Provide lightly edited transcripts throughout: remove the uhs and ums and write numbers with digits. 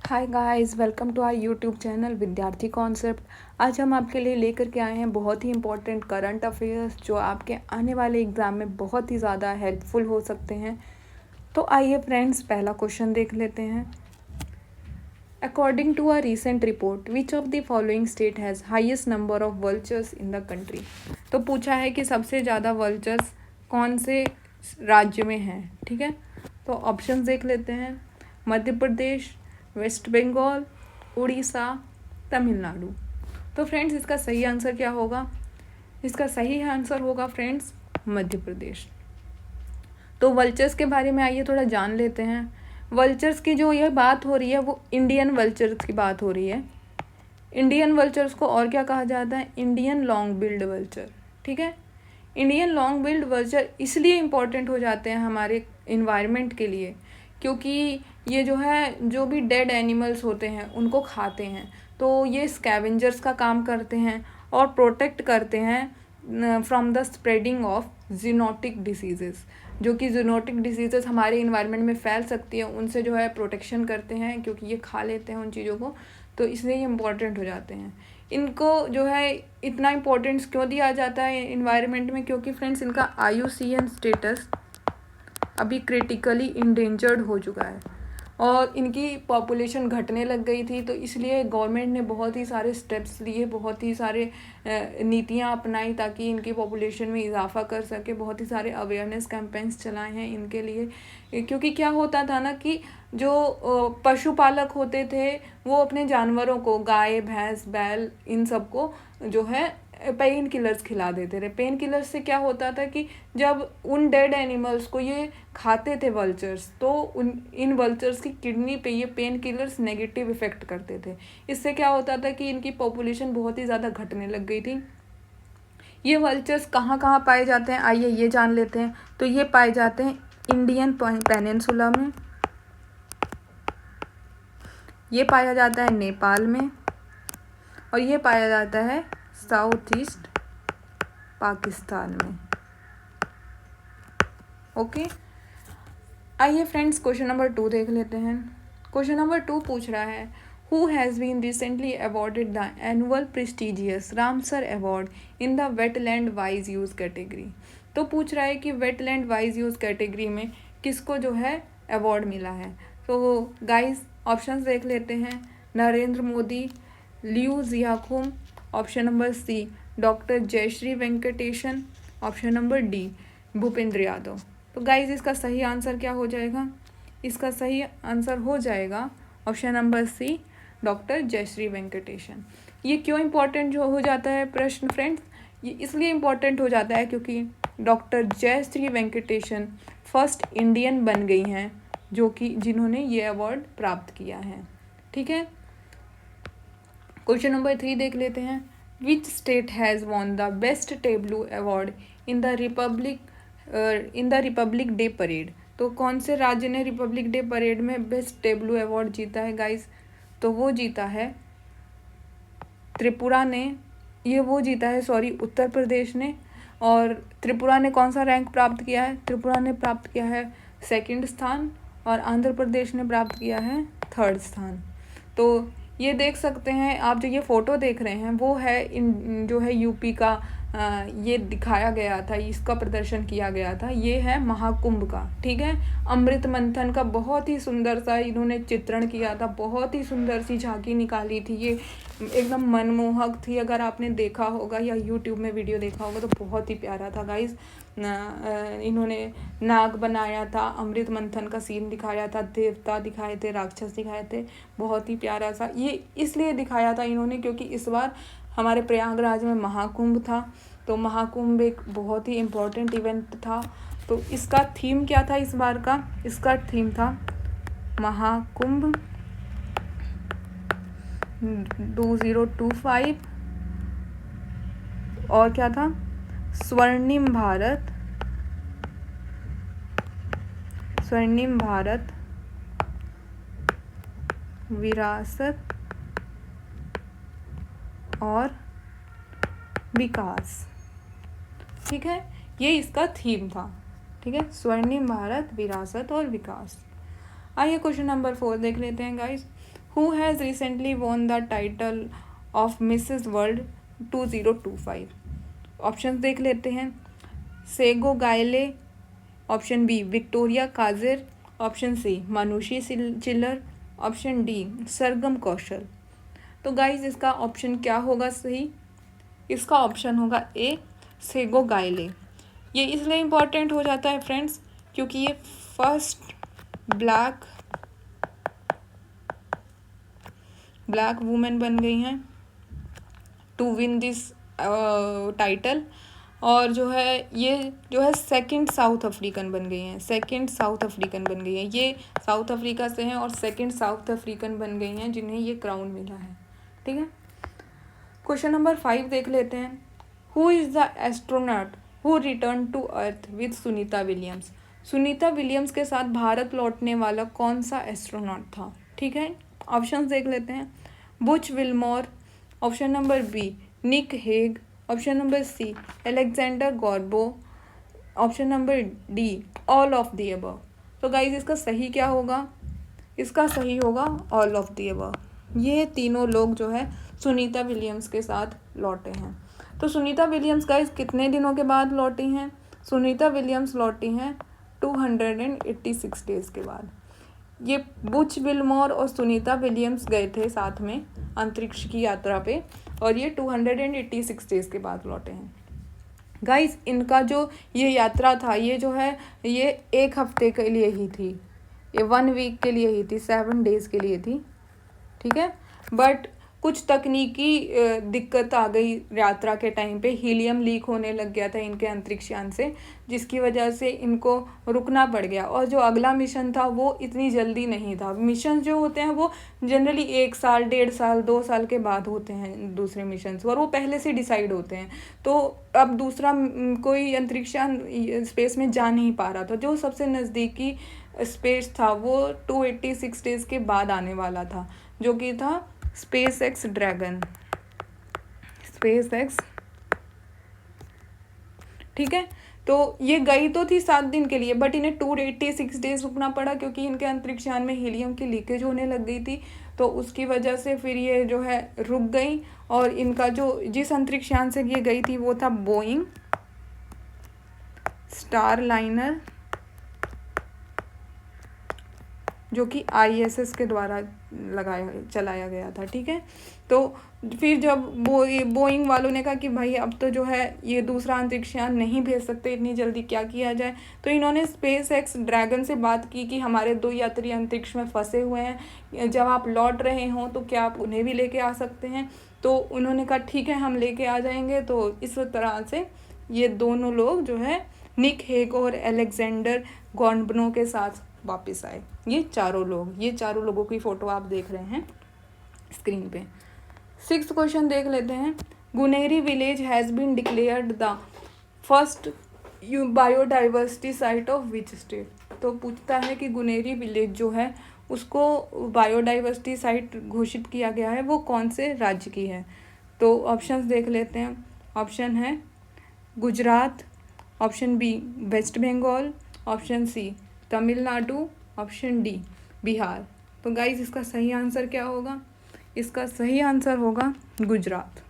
Hi guys, welcome to our YouTube channel Vidyarthi concept. आज हम आपके लिए लेकर के आए हैं बहुत ही इंपॉर्टेंट करंट अफेयर्स जो आपके आने वाले एग्ज़ाम में बहुत ही ज़्यादा हेल्पफुल हो सकते हैं। तो आइए फ्रेंड्स, पहला क्वेश्चन देख लेते हैं। According to a recent report, which of the following state has highest number of vultures in the country. तो पूछा है कि सबसे ज़्यादा वल्चर्स कौन से राज्य में हैं। ठीक है, तो ऑप्शन देख लेते हैं। मध्य प्रदेश, वेस्ट बंगाल, उड़ीसा, तमिलनाडु। तो फ्रेंड्स, इसका सही आंसर क्या होगा? इसका सही आंसर होगा फ्रेंड्स मध्य प्रदेश। तो वल्चर्स के बारे में आइए थोड़ा जान लेते हैं। वल्चर्स की जो यह बात हो रही है वो इंडियन वल्चर्स की बात हो रही है। इंडियन वल्चर्स को और क्या कहा जाता है? Indian long billed vulture. ठीक है, इंडियन लॉन्ग बिल्ड वल्चर इसलिए इम्पॉर्टेंट हो जाते हैं हमारे इन्वायरमेंट के लिए क्योंकि ये जो है जो भी डेड एनिमल्स होते हैं उनको खाते हैं। तो ये स्कैवेंजर्स का काम करते हैं और प्रोटेक्ट करते हैं from the spreading of zoonotic diseases. जो कि जीनोटिक डिसीजेस हमारे इन्वायरमेंट में फैल सकती है, उनसे जो है प्रोटेक्शन करते हैं क्योंकि ये खा लेते हैं उन चीज़ों को। तो इसलिए ये इम्पॉर्टेंट हो जाते हैं। इनको जो है इतना इम्पोर्टेंस क्यों दिया जाता है इन्वायरमेंट में? क्योंकि फ्रेंड्स इनका IUCN स्टेटस अभी क्रिटिकली इंडेंजर्ड हो चुका है और इनकी पॉपुलेशन घटने लग गई थी। तो इसलिए गवर्नमेंट ने बहुत ही सारे स्टेप्स लिए, बहुत ही सारे नीतियाँ अपनाई ताकि इनकी पॉपुलेशन में इजाफा कर सके। बहुत ही सारे अवेयरनेस कैंपेन्स चलाए हैं इनके लिए। क्योंकि क्या होता था ना कि जो पशुपालक होते थे वो अपने जानवरों को, गाय, भैंस, बैल, इन सबको जो है पेन किलर्स खिला देते थे। पेन किलर्स से क्या होता था कि जब उन डेड एनिमल्स को ये खाते थे वल्चर्स, तो इन वल्चर्स की किडनी पे ये पेन किलर्स नेगेटिव इफेक्ट करते थे। इससे क्या होता था कि इनकी पॉपुलेशन बहुत ही ज़्यादा घटने लग गई थी। ये वल्चर्स कहाँ कहाँ पाए जाते हैं आइए ये जान लेते हैं। तो ये पाए जाते हैं इंडियन पेनिनसुला में, ये पाया जाता है नेपाल में, और ये पाया जाता है साउथ ईस्ट पाकिस्तान में। ओके, आइए फ्रेंड्स क्वेश्चन नंबर 2 देख लेते हैं। क्वेश्चन नंबर 2 पूछ रहा है, who has been recently awarded the annual prestigious Ramsar award in the wetland wise use category. तो पूछ रहा है कि वेटलैंड वाइज यूज कैटेगरी में किसको जो है अवार्ड मिला है। तो गाइस ऑप्शंस देख लेते हैं। Narendra Modi, Liu Jiakun, option number C doctor Jayashree Venkatesan, option number D Bhupender Yadav. तो गाइज इसका सही आंसर क्या हो जाएगा? इसका सही आंसर हो जाएगा option number C doctor Jayashree Venkatesan. ये क्यों इम्पोर्टेंट जो हो जाता है प्रश्न फ्रेंड्स? ये इसलिए इम्पोर्टेंट हो जाता है क्योंकि doctor Jayashree Venkatesan first Indian बन गई हैं जो कि जिन्होंने ये अवार्ड प्राप्त किया है। ठीक है, क्वेश्चन नंबर 3 देख लेते हैं। Which state has won the best tableau award in the Republic day parade. तो कौन से राज्य ने रिपब्लिक डे परेड में बेस्ट टेबलू अवार्ड जीता है गाइस? तो वो जीता है त्रिपुरा ने, उत्तर प्रदेश ने। और त्रिपुरा ने कौन सा रैंक प्राप्त किया है? त्रिपुरा ने प्राप्त किया है 2nd स्थान और आंध्र प्रदेश ने प्राप्त किया है 3rd स्थान। तो ये देख सकते हैं आप, जो ये फ़ोटो देख रहे हैं वो है जो है यूपी का ये दिखाया गया था, इसका प्रदर्शन किया गया था। ये है महाकुंभ का, ठीक है, अमृत मंथन का बहुत ही सुंदर सा इन्होंने चित्रण किया था। बहुत ही सुंदर सी झांकी निकाली थी, ये एकदम मनमोहक थी। अगर आपने देखा होगा या यूट्यूब में वीडियो देखा होगा तो बहुत ही प्यारा था गाइज। इन्होंने नाग बनाया था, अमृत मंथन का सीन दिखाया था, देवता दिखाए थे, राक्षस दिखाए थे। बहुत ही प्यारा सा ये इसलिए दिखाया था इन्होंने क्योंकि इस बार हमारे प्रयागराज में महाकुंभ था। तो महाकुंभ एक बहुत ही इम्पोर्टेंट इवेंट था। तो इसका थीम क्या था इस बार का? इसका थीम था महाकुंभ 2025 और क्या था? स्वर्णिम भारत विरासत और विकास। ठीक है, ये इसका थीम था। ठीक है, स्वर्णिम भारत विरासत और विकास। आइए क्वेश्चन नंबर 4 देख लेते हैं guys. Who has recently won the title of Mrs World 2025? Option देख लेते हैं। Sego Gayle, option B Victoria Kajir, option C Manushi Chhillar, option D सरगम कौशल। तो गाइज इसका ऑप्शन क्या होगा सही? इसका ऑप्शन होगा ए सेगो गायले। ये इसलिए इम्पॉर्टेंट हो जाता है फ्रेंड्स क्योंकि ये फर्स्ट ब्लैक वुमेन बन गई हैं टू विन दिस टाइटल, और जो है ये जो है सेकंड साउथ अफ्रीकन बन गई हैं, ये साउथ अफ्रीका से हैं और सेकंड साउथ अफ्रीकन बन गई हैं जिन्हें ये क्राउन मिला है। ठीक है, क्वेश्चन नंबर 5 देख लेते हैं। Who is the astronaut who return to earth with Sunita Williams? Sunita Williams के साथ भारत लौटने वाला कौन सा एस्ट्रोनॉट था? ठीक है, ऑप्शंस देख लेते हैं। Butch Wilmore, option number B Nick Hague, option number C Alexander Gorbunov, option number D all of the above. तो गाइज इसका सही क्या होगा? इसका सही होगा ऑल ऑफ द अबव। ये तीनों लोग जो है सुनीता विलियम्स के साथ लौटे हैं। तो सुनीता विलियम्स गाइज कितने दिनों के बाद लौटी हैं? सुनीता विलियम्स लौटी हैं 286 डेज के बाद। ये बुच विल्मोर और सुनीता विलियम्स गए थे साथ में अंतरिक्ष की यात्रा पे, और ये 286 डेज के बाद लौटे हैं। गाइस इनका जो ये यात्रा था ये जो है ये 1 हफ्ते के लिए ही थी, ये 1 वीक के लिए ही थी, 7 डेज के लिए थी। ठीक है, बट कुछ तकनीकी दिक्कत आ गई यात्रा के टाइम पे, हीलियम लीक होने लग गया था इनके अंतरिक्ष यान से, जिसकी वजह से इनको रुकना पड़ गया। और जो अगला मिशन था वो इतनी जल्दी नहीं था। मिशन जो होते हैं वो जनरली 1 साल, 1.5 साल, 2 साल के बाद होते हैं दूसरे मिशन, और वो पहले से डिसाइड होते हैं। तो अब दूसरा कोई अंतरिक्ष यान स्पेस में जा नहीं पा रहा था। जो सबसे नज़दीकी स्पेस था वो 286 डेज के बाद आने वाला था, जो कि था स्पेस एक्स ड्रैगन। ठीक है, तो ये गई तो थी 7 दिन के लिए, बट इन्हें 286 डेज रुकना पड़ा क्योंकि इनके अंतरिक्ष यान में हीलियम की लीकेज होने लग गई थी। तो उसकी वजह से फिर ये जो है रुक गई, और इनका जो जिस अंतरिक्ष यान से ये गई थी वो था बोइंग स्टारलाइनर, जो कि ISS के द्वारा चलाया गया था। ठीक है, तो फिर जब बोइंग वालों ने कहा कि भाई अब तो जो है ये दूसरा अंतरिक्ष यान नहीं भेज सकते इतनी जल्दी, क्या किया जाए, तो इन्होंने स्पेस एक्स ड्रैगन से बात की कि हमारे 2 यात्री अंतरिक्ष में फंसे हुए हैं, जब आप लौट रहे हों तो क्या आप उन्हें भी लेके आ सकते हैं? तो उन्होंने कहा ठीक है हम लेके आ जाएंगे। तो इस तरह से ये दोनों लोग जो है निक हेग और अलेक्जेंडर गॉर्बनो के साथ वापस आए। ये चारों लोगों की फ़ोटो आप देख रहे हैं स्क्रीन पे। 6th क्वेश्चन देख लेते हैं। Guneri village has been declared the first biodiversity site of which state? तो पूछता है कि गुनेरी विलेज जो है उसको बायोडाइवर्सिटी साइट घोषित किया गया है, वो कौन से राज्य की है? तो ऑप्शंस देख लेते हैं। ऑप्शन है Gujarat, option B West Bengal, option C Tamil Nadu, option D Bihar. तो गाइज इसका सही आंसर क्या होगा? इसका सही आंसर होगा गुजरात।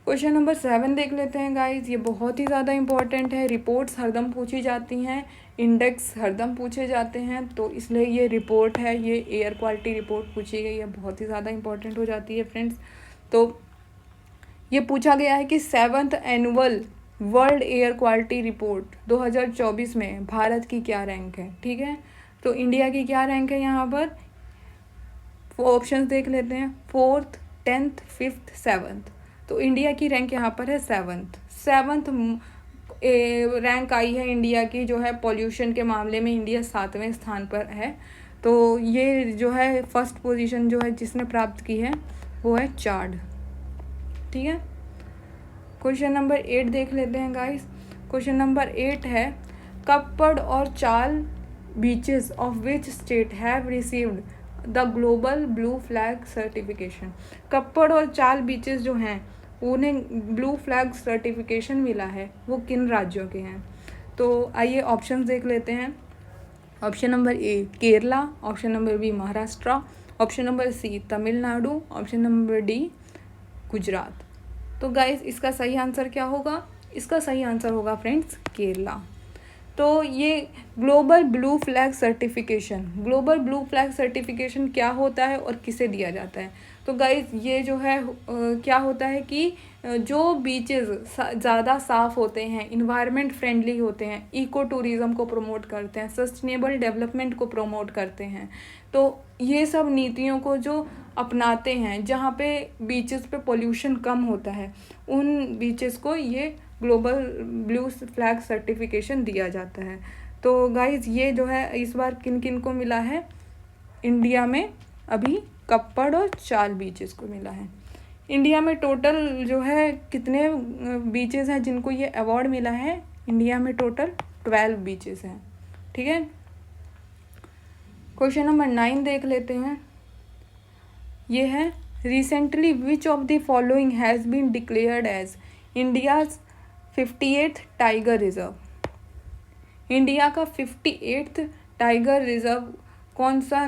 क्वेश्चन नंबर 7 देख लेते हैं गाइज, ये बहुत ही ज़्यादा इंपॉर्टेंट है। रिपोर्ट्स हरदम पूछी जाती हैं, इंडेक्स हरदम पूछे जाते हैं, तो इसलिए ये रिपोर्ट है, ये एयर क्वालिटी रिपोर्ट पूछी गई है, बहुत ही ज़्यादा इंपॉर्टेंट हो जाती है फ्रेंड्स। तो ये पूछा गया है कि 7th annual world air quality report 2024 में भारत की क्या रैंक है? ठीक है, तो इंडिया की क्या रैंक है यहाँ पर? ऑप्शंस देख लेते हैं। 4th, 10th, 5th, 7th। तो इंडिया की रैंक यहाँ पर है 7th रैंक आई है इंडिया की, जो है पॉल्यूशन के मामले में इंडिया 7वें स्थान पर है। तो ये जो है फर्स्ट पोजीशन जो है जिसने प्राप्त की है वो है चाड। ठीक है, क्वेश्चन नंबर 8 देख लेते हैं गाइस। क्वेश्चन नंबर 8 है कप्पड़ और चाल beaches of which state have received the global blue flag certification? Kappad और चाल बीचेस जो हैं उन्हें ब्लू फ्लैग सर्टिफिकेशन मिला है, वो किन राज्यों के हैं? तो आइए ऑप्शंस देख लेते हैं। Option number A Kerala, option number B Maharashtra, option number C Tamil Nadu, option number D Gujarat. तो गाइस इसका सही आंसर क्या होगा? इसका सही आंसर होगा फ्रेंड्स केरला। तो ये ग्लोबल ब्लू फ्लैग सर्टिफिकेशन क्या होता है और किसे दिया जाता है? तो गाइज ये जो है क्या होता है कि जो बीचेस ज़्यादा साफ़ होते हैं, इन्वायरमेंट फ्रेंडली होते हैं, इको टूरिज़्म को प्रमोट करते हैं, सस्टेनेबल डेवलपमेंट को प्रमोट करते हैं, तो ये सब नीतियों को जो अपनाते हैं, जहाँ पे बीचेस पे पोल्यूशन कम होता है, उन बीचेस को ये ग्लोबल ब्लू फ्लैग सर्टिफिकेशन दिया जाता है। तो गाइज ये जो है इस बार किन किन को मिला है? इंडिया में अभी कप्पड़ और चाल बीचेस को मिला है। इंडिया में टोटल जो है कितने बीचेस हैं जिनको ये अवार्ड मिला है? इंडिया में टोटल 12 बीचेस हैं। ठीक है, क्वेश्चन नंबर 9 देख लेते हैं। ये है recently which of the following has been declared as India's 58th tiger reserve. India का 58th टाइगर रिजर्व कौन सा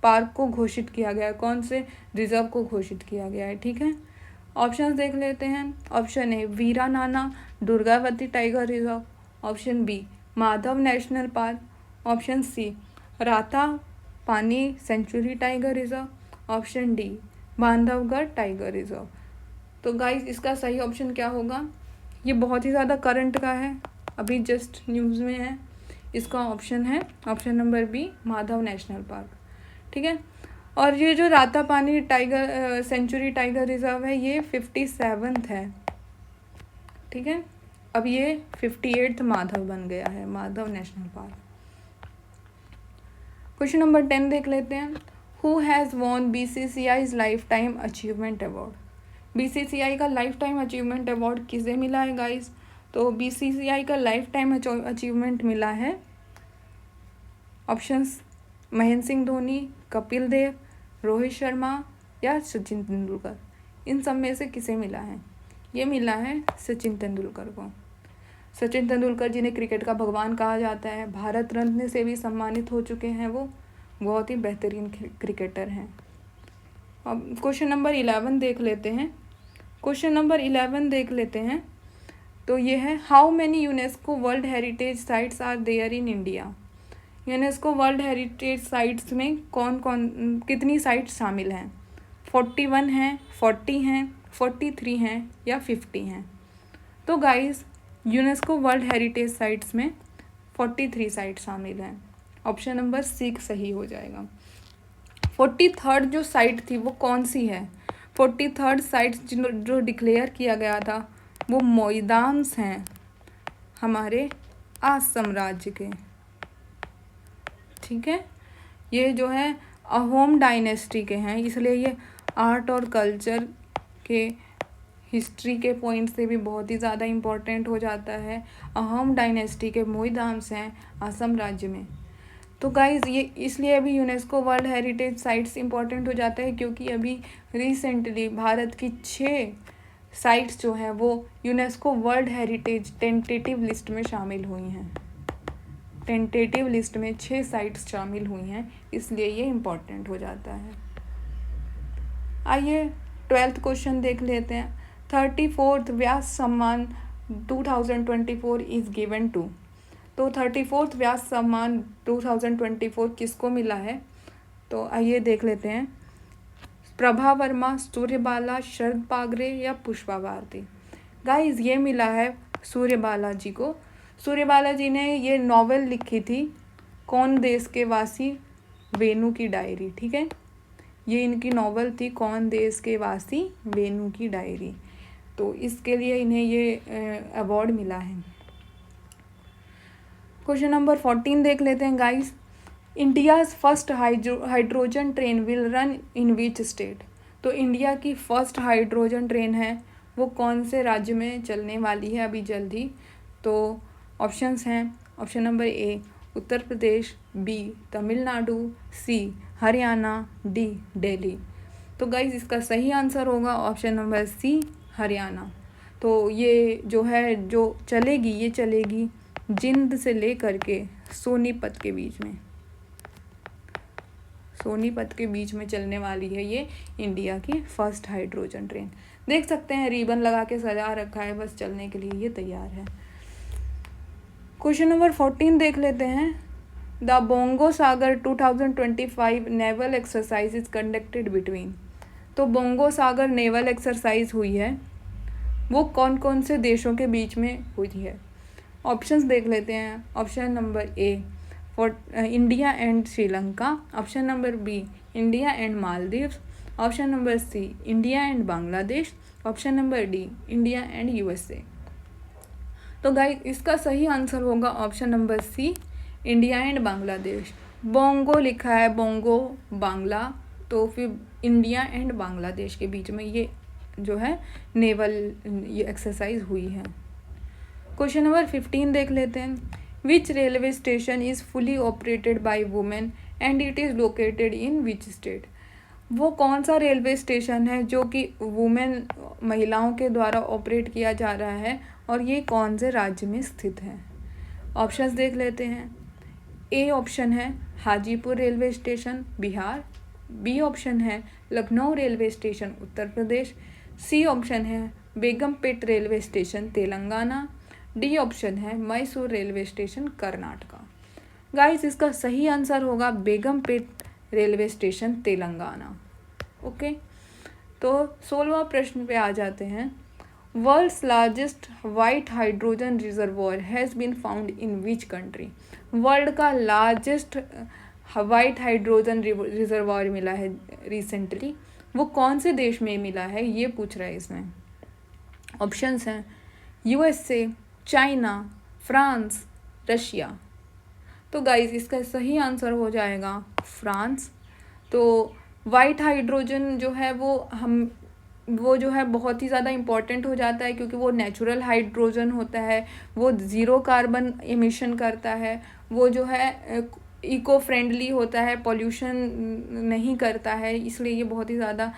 पार्क को घोषित किया गया है, कौन से रिजर्व को घोषित किया गया है? ठीक है, ऑप्शंस देख लेते हैं। Option A Veerangana Durgavati tiger reserve, option B Madhav national park, option C Ratapani sanctuary tiger reserve, option D Bandhavgarh tiger reserve. तो गाइस इसका सही ऑप्शन क्या होगा? ये बहुत ही ज़्यादा करंट का है, अभी जस्ट न्यूज़ में है। इसका ऑप्शन है option number B Madhav national park. ठीक है, और ये जो Ratapani tiger sanctuary tiger reserve है ये 57th है। ठीक है, अब ये 58th माधव बन गया है, Madhav national park. Question number 10 देख लेते हैं। Who has won BCCI's life time achievement award. BCCI का लाइफ टाइम अचीवमेंट अवार्ड किसे मिला है गाइस? तो BCCI का लाइफ टाइम अचीवमेंट मिला है ऑप्शंस महेंद्र सिंह धोनी, कपिल देव, रोहित शर्मा या सचिन तेंदुलकर। इन सब में से किसे मिला है? ये मिला है सचिन तेंदुलकर को। सचिन तेंदुलकर जिन्हें क्रिकेट का भगवान कहा जाता है, भारत रत्न से भी सम्मानित हो चुके हैं, वो बहुत ही बेहतरीन क्रिकेटर हैं। अब क्वेश्चन नंबर 11 देख लेते हैं। क्वेश्चन नंबर 11 देख लेते हैं। तो ये है how many UNESCO world heritage sites are there in India. UNESCO world heritage sites में कौन कौन कितनी साइट्स शामिल हैं? 41 हैं, 40 हैं, 43 हैं या 50 हैं? तो guys UNESCO world heritage sites में 43 साइट्स शामिल हैं। ऑप्शन नंबर सी सही हो जाएगा। 43rd जो साइट थी वो कौन सी है? 43rd साइट जो डिक्लेयर किया गया था वो मोइदाम्स हैं, हमारे असम राज्य के। ठीक है, ये जो है अहोम डायनेस्टी के हैं, इसलिए ये आर्ट और कल्चर के हिस्ट्री के पॉइंट से भी बहुत ही ज़्यादा इम्पोर्टेंट हो जाता है। अहोम डायनेस्टी के मोइदाम्स हैं असम राज्य में। तो गाइज़ ये इसलिए अभी UNESCO world heritage sites important हो जाता है क्योंकि अभी रिसेंटली भारत की 6 साइट्स जो हैं वो UNESCO world heritage tentative list में शामिल हुई हैं। टेंटेटिव लिस्ट में 6 साइट्स शामिल हुई हैं, इसलिए ये इम्पॉर्टेंट हो जाता है। आइए 12th क्वेश्चन देख लेते हैं। 34th व्यास सम्मान 2024 इज़ गिवन टू। तो 34th व्यास सम्मान 2024 किसको मिला है? तो आइए देख लेते हैं। प्रभा वर्मा, सूर्यबाला, शरद पागरे या पुष्पा भारती। गाइस ये मिला है सूर्यबाला जी को। सूर्यबाला जी ने ये नॉवेल लिखी थी कौन देश के वासी वेणु की डायरी। ठीक है, ये इनकी नॉवेल थी कौन देश के वासी वेणु की डायरी, तो इसके लिए इन्हें ये अवार्ड मिला है। क्वेश्चन नंबर 14 देख लेते हैं guys. India's first hydrogen train will run in which state. तो इंडिया की फर्स्ट हाइड्रोजन ट्रेन है वो कौन से राज्य में चलने वाली है अभी जल्दी? तो ऑप्शंस हैं option number A Uttar Pradesh, B Tamil Nadu, C Haryana, D Delhi. तो गाइस इसका सही आंसर होगा ऑप्शन नंबर सी हरियाणा। तो ये जो है जो चलेगी ये चलेगी जिंद से लेकर के सोनीपत के बीच में, सोनीपत के बीच में चलने वाली है ये इंडिया की फर्स्ट हाइड्रोजन ट्रेन। देख सकते हैं रिबन लगा के सजा रखा है, बस चलने के लिए ये तैयार है। क्वेश्चन नंबर 14 देख लेते हैं। The bongo Sagar 2025 naval exercise is conducted between. तो बोंगो सागर नेवल एक्सरसाइज हुई है, वो कौन कौन से देशों के बीच में हुई है? ऑप्शंस देख लेते हैं। Option number A for India and Sri Lanka, option number B India and Maldives, option number C India and Bangladesh, option number D India and USA. तो गाइस इसका सही आंसर होगा option number C India and Bangladesh. Bongo लिखा है, बोंगो बांग्ला, तो फिर इंडिया एंड बांग्लादेश के बीच में ये जो है नेवल ये एक्सरसाइज हुई है। क्वेश्चन नंबर 15 देख लेते हैं। विच railway station is fully operated by women and it is located in which state. वो कौन सा रेलवे स्टेशन है जो कि वुमेन महिलाओं के द्वारा ऑपरेट किया जा रहा है और ये कौन से राज्य में स्थित है? ऑप्शंस देख लेते हैं। ए ऑप्शन है Hajipur railway station Bihar, B option है Lucknow railway station Uttar Pradesh, C option है Begumpet railway station Telangana, D option है Mysore railway station Karnataka. Guys इसका सही आंसर होगा Begumpet railway station Telangana. Okay, तो 16वां प्रश्न पे आ जाते हैं। World's largest white hydrogen reservoir has been found in which country. World का लार्जेस्ट वाइट हाइड्रोजन रिजर्वॉयर मिला है रिसेंटली, वो कौन से देश में मिला है ये पूछ रहा है इसमें। ऑप्शंस हैं यूएसए, चाइना, फ्रांस, रशिया। तो गाइस इसका सही आंसर हो जाएगा फ्रांस। तो वाइट हाइड्रोजन जो है वो जो है बहुत ही ज़्यादा इम्पॉर्टेंट हो जाता है क्योंकि वो नेचुरल हाइड्रोजन होता है, वो ज़ीरो कार्बन एमिशन करता है, वो जो है इको फ्रेंडली होता है, पॉल्यूशन नहीं करता है, इसलिए ये बहुत ही ज़्यादा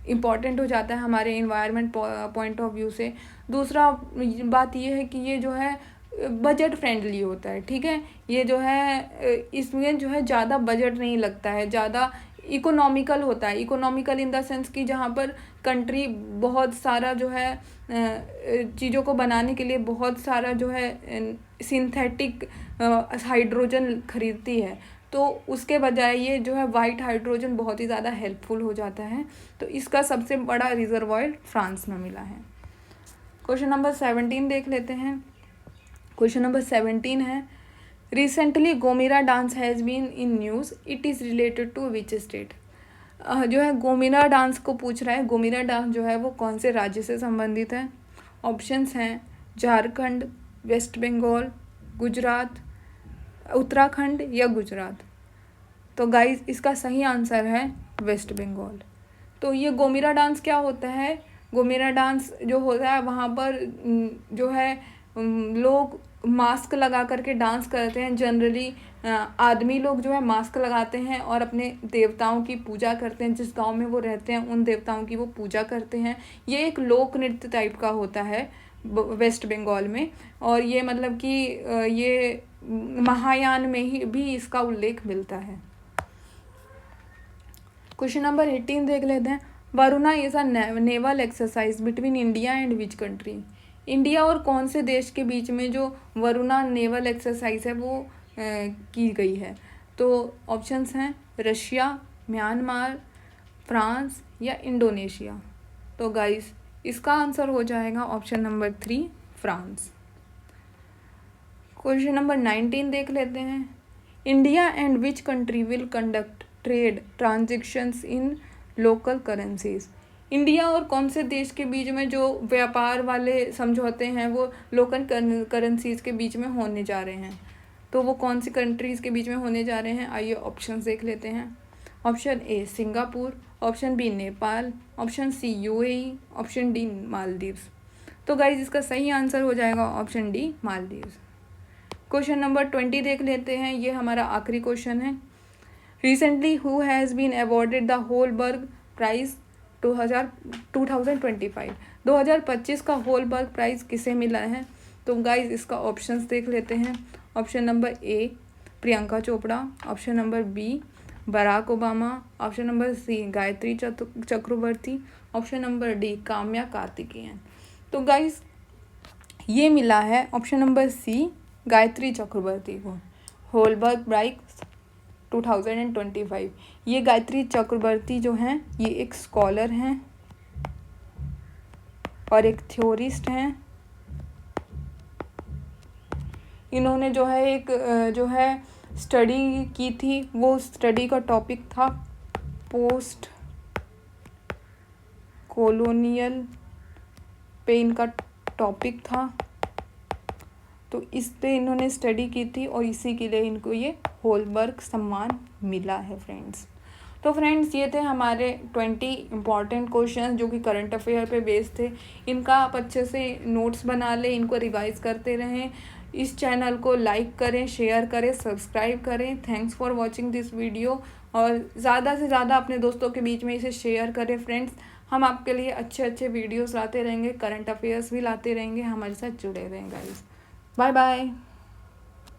इम्पॉर्टेंट हो जाता है हमारे इन्वायरमेंट पॉइंट ऑफ व्यू से। दूसरा बात ये है कि ये जो है बजट फ्रेंडली होता है, ठीक है। ये जो है इसमें जो है ज़्यादा बजट नहीं लगता है, ज़्यादा इकोनॉमिकल होता है। इकोनॉमिकल इन द सेंस कि जहाँ पर कंट्री बहुत सारा जो है चीज़ों को बनाने के लिए बहुत सारा जो है सिंथेटिक हाइड्रोजन खरीदती है, तो उसके बजाय ये जो है वाइट हाइड्रोजन बहुत ही ज़्यादा हेल्पफुल हो जाता है। तो इसका सबसे बड़ा रिजर्वॉयर फ्रांस में मिला है। क्वेश्चन नंबर 17 देख लेते हैं। क्वेश्चन नंबर 17 है recently Gomira dance has been in news, it is related to which state. जो है गोमीरा डांस को पूछ रहा है, गोमीरा डांस जो है वो कौन से राज्य से संबंधित है। ऑप्शंस हैं झारखंड, वेस्ट बंगाल, गुजरात, उत्तराखंड या गुजरात। तो गाइस इसका सही आंसर है वेस्ट बंगाल। तो ये गोमीरा डांस क्या होता है? गोमीरा डांस जो होता है वहाँ पर जो है लोग मास्क लगा करके डांस करते हैं। जनरली आदमी लोग जो है मास्क लगाते हैं और अपने देवताओं की पूजा करते हैं। जिस गांव में वो रहते हैं उन देवताओं की वो पूजा करते हैं। ये एक लोक नृत्य टाइप का होता है वेस्ट बंगाल में, और ये मतलब कि ये महायान में ही भी इसका उल्लेख मिलता है। क्वेश्चन नंबर 18 देख लेते हैं। Varuna is a naval exercise between India and which country. India और कौन से देश के बीच में जो वरुणा नेवल एक्सरसाइज है वो की गई है? तो ऑप्शंस हैं रशिया, म्यांमार, फ्रांस या इंडोनेशिया। तो गाइस इसका आंसर हो जाएगा option number 3 France. Question number 19 देख लेते हैं। India and which country will conduct trade transactions in local currencies. India और कौन से देश के बीच में जो व्यापार वाले समझौते हैं वो लोकल करेंसीज के बीच में होने जा रहे हैं? तो वो कौन सी कंट्रीज़ के बीच में होने जा रहे हैं? आइए ऑप्शंस देख लेते हैं। Option A Singapore, option B Nepal, option C UAE, option D Maldives. तो गाइज इसका सही आंसर हो जाएगा option D Maldives. Question number 20 देख लेते हैं, ये हमारा आखिरी क्वेश्चन है। Recently who has been awarded the Holberg prize 2025। 2025 का होलबर्ग प्राइज़ किसे मिला है? तो गाइज इसका ऑप्शंस देख लेते हैं। Option number A Priyanka Chopra, option number B Barack Obama, option number C Gayatri Chakravorty, option number D Kamya Karthikeyan. तो गाइज ये मिला है option number C Gayatri Chakravorty को, होलबर्ग प्राइज 2025। ये गायत्री चक्रवर्ती जो हैं ये एक स्कॉलर हैं और एक थ्योरिस्ट हैं। इन्होंने जो है एक जो है स्टडी की थी, वो स्टडी का टॉपिक था पोस्ट कॉलोनियल पे इनका टॉपिक था। तो इस पे इन्होंने स्टडी की थी और इसी के लिए इनको ये होलबर्ग सम्मान मिला है फ्रेंड्स। तो फ्रेंड्स ये थे हमारे 20 इम्पॉर्टेंट क्वेश्चन जो कि करंट अफेयर पे बेस्ड थे। इनका आप अच्छे से नोट्स बना लें, इनको रिवाइज करते रहें। इस चैनल को लाइक करें, शेयर करें, सब्सक्राइब करें। Thanks for watching this video और ज़्यादा से ज़्यादा अपने दोस्तों के बीच में इसे शेयर करें फ्रेंड्स। हम आपके लिए अच्छे अच्छे वीडियोस लाते रहेंगे, करंट अफेयर्स भी लाते रहेंगे। हमारे साथ जुड़े रहें गाइस। Bye bye.